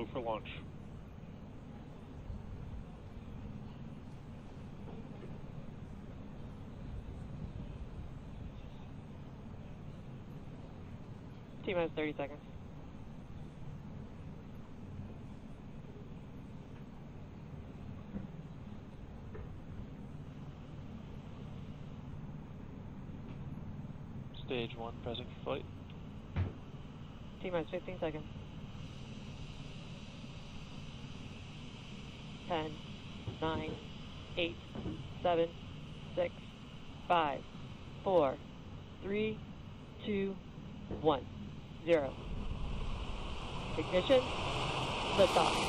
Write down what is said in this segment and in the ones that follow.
go for launch. T-minus 30 seconds. Stage 1, present for flight. T-minus 15 seconds. 10, 9, 8, 7, 6, 5, 4, 3, 2, 1, 0. Ignition, liftoff.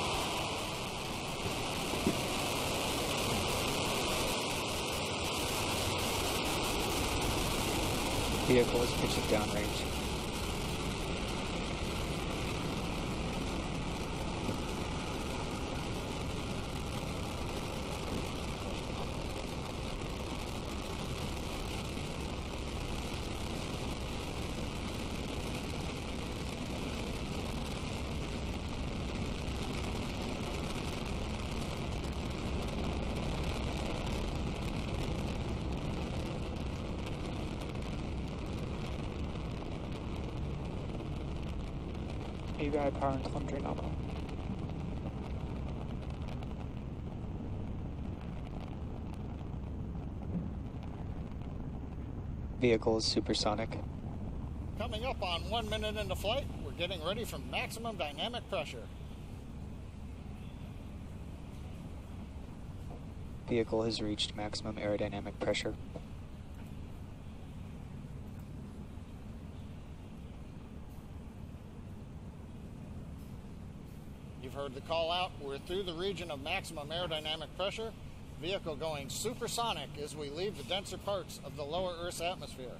Vehicle is pitching downrange. AVI power and telemetry nominal. Vehicle is supersonic. Coming up on 1 minute into flight, we're getting ready for maximum dynamic pressure. Vehicle has reached maximum aerodynamic pressure. You've heard the call out. We're through the region of maximum aerodynamic pressure. Vehicle going supersonic as we leave the denser parts of the lower Earth's atmosphere.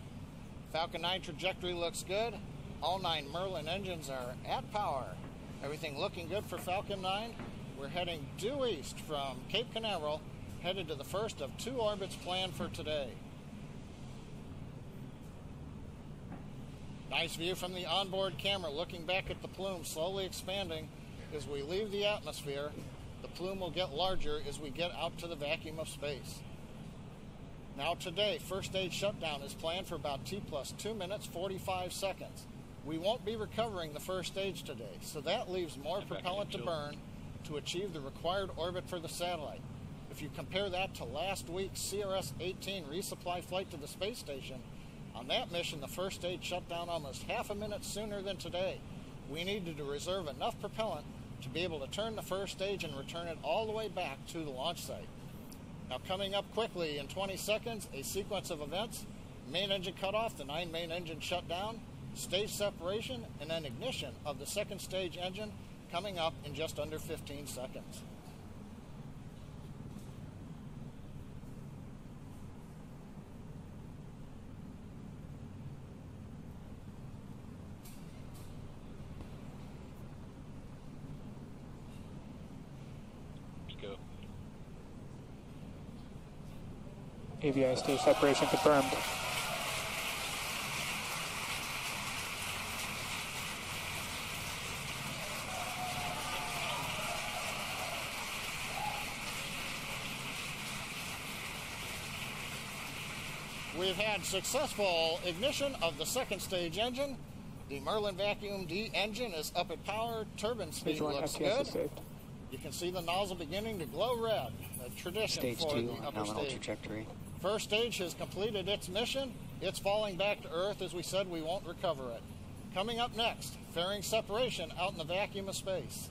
Falcon 9 trajectory looks good. All 9 Merlin engines are at power. Everything looking good for Falcon 9. We're heading due east from Cape Canaveral, headed to the first of 2 orbits planned for today. Nice view from the onboard camera, looking back at the plume slowly expanding. As we leave the atmosphere, the plume will get larger as we get out to the vacuum of space. Now today, first stage shutdown is planned for about T plus 2 minutes, 45 seconds. We won't be recovering the first stage today, so that leaves more propellant to burn to achieve the required orbit for the satellite. If you compare that to last week's CRS-18 resupply flight to the space station, on that mission, the first stage shut down almost half a minute sooner than today. We needed to reserve enough propellant to be able to turn the first stage and return it all the way back to the launch site. Now coming up quickly in 20 seconds, a sequence of events: main engine cutoff, the 9 main engines shut down, stage separation, and then ignition of the second stage engine coming up in just under 15 seconds. AVI stage separation confirmed. We've had successful ignition of the second stage engine. The Merlin Vacuum D engine is up at power. Turbine speed looks good. You can see the nozzle beginning to glow red, a tradition Stage for 2 the upper nominal stage. trajectory. First stage has completed its mission. It's falling back to Earth. As we said, we won't recover it. Coming up next, fairing separation out in the vacuum of space.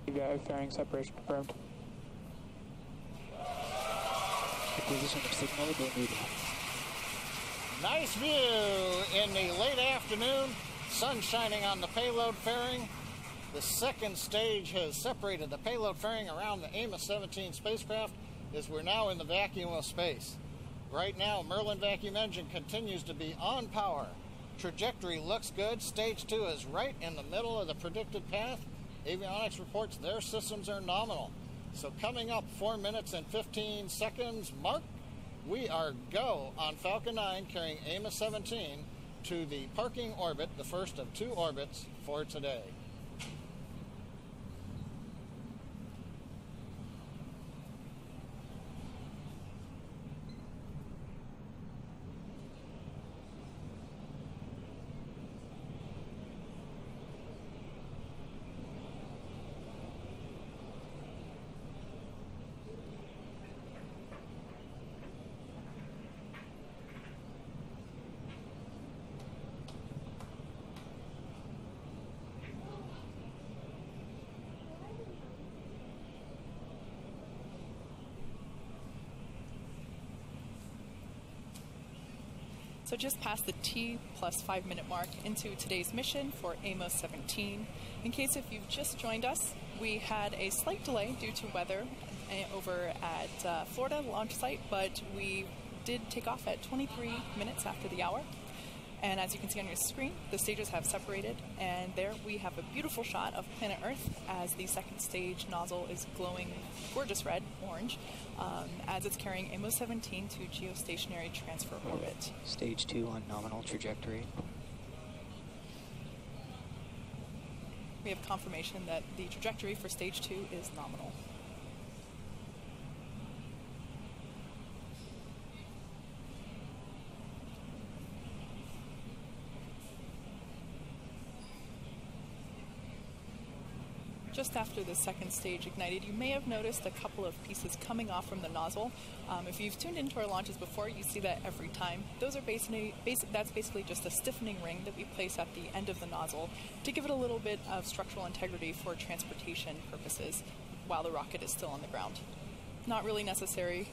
AVI fairing separation confirmed. Acquisition of signal will need. Nice view in the late afternoon. Sun shining on the payload fairing. The second stage has separated the payload fairing around the AMOS-17 spacecraft as we're now in the vacuum of space. Right now, Merlin vacuum engine continues to be on power. Trajectory looks good. Stage 2 is right in the middle of the predicted path. Avionics reports their systems are nominal. So coming up 4 minutes and 15 seconds mark, We are go on Falcon 9 carrying AMOS-17 to the parking orbit, the first of 2 orbits for today. So just past the T plus 5 minute mark into today's mission for AMOS-17. In case if you've just joined us, we had a slight delay due to weather over at Florida launch site, but we did take off at 23 minutes after the hour. And as you can see on your screen, the stages have separated, and there we have a beautiful shot of planet Earth as the second stage nozzle is glowing gorgeous red, orange, as it's carrying AMOS-17 to geostationary transfer orbit. Stage 2 on nominal trajectory. We have confirmation that the trajectory for stage 2 is nominal. Just after the second stage ignited, you may have noticed a couple of pieces coming off from the nozzle. If you've tuned into our launches before, you see that every time. Those are that's basically just a stiffening ring that we place at the end of the nozzle to give it a little bit of structural integrity for transportation purposes while the rocket is still on the ground. Not really necessary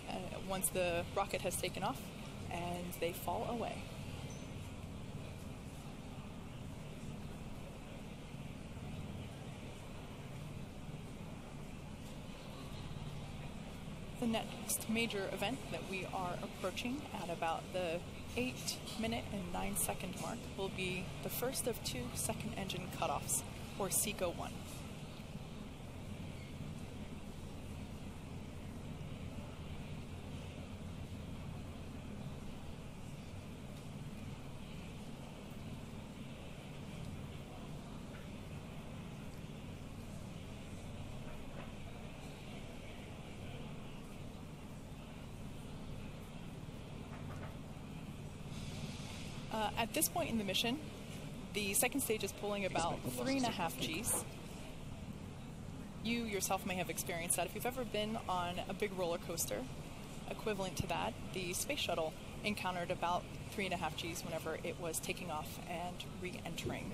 once the rocket has taken off and they fall away. The next major event that we are approaching at about the 8-minute and 9-second mark will be the first of 2 second engine cutoffs, or SECO 1. At this point in the mission, the second stage is pulling about 3.5 Gs. You yourself may have experienced that. If you've ever been on a big roller coaster, equivalent to that, the space shuttle encountered about 3.5 Gs whenever it was taking off and re-entering.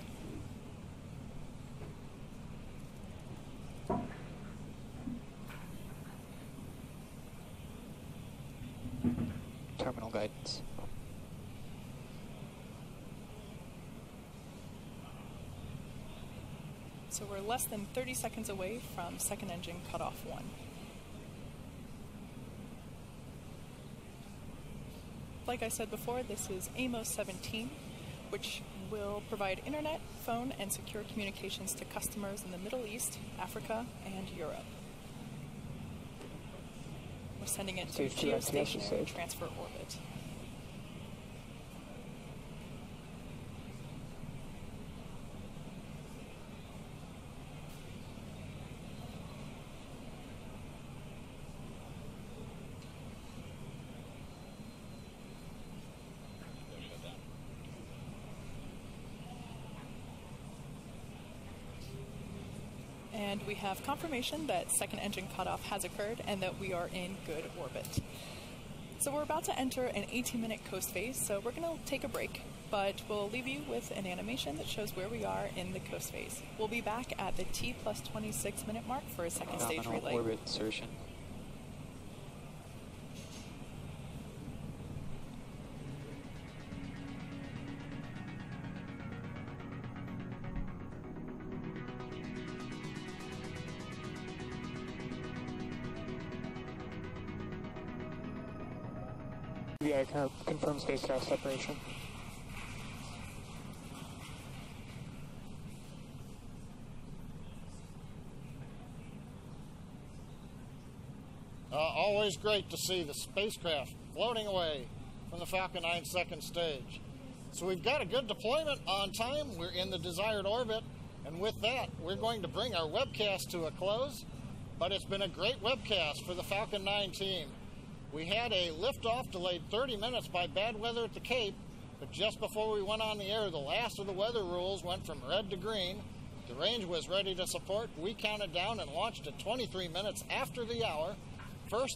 Terminal guidance. So we're less than 30 seconds away from second engine cutoff 1. Like I said before, this is AMOS-17, which will provide internet, phone, and secure communications to customers in the Middle East, Africa, and Europe. We're sending it to geostationary transfer orbit. And we have confirmation that second engine cutoff has occurred and that we are in good orbit. So we're about to enter an 18-minute coast phase, so we're going to take a break, but we'll leave you with an animation that shows where we are in the coast phase. We'll be back at the T plus 26-minute mark for a second stage relay. Orbit insertion. Yeah, confirm spacecraft separation. Always always great to see the spacecraft floating away from the Falcon 9 second stage. So we've got a good deployment on time. We're in the desired orbit. And with that, we're going to bring our webcast to a close. But it's been a great webcast for the Falcon 9 team. We had a liftoff delayed 30 minutes by bad weather at the Cape. But just before we went on the air, the last of the weather rules went from red to green. The range was ready to support. We counted down and launched at 23 minutes after the hour. First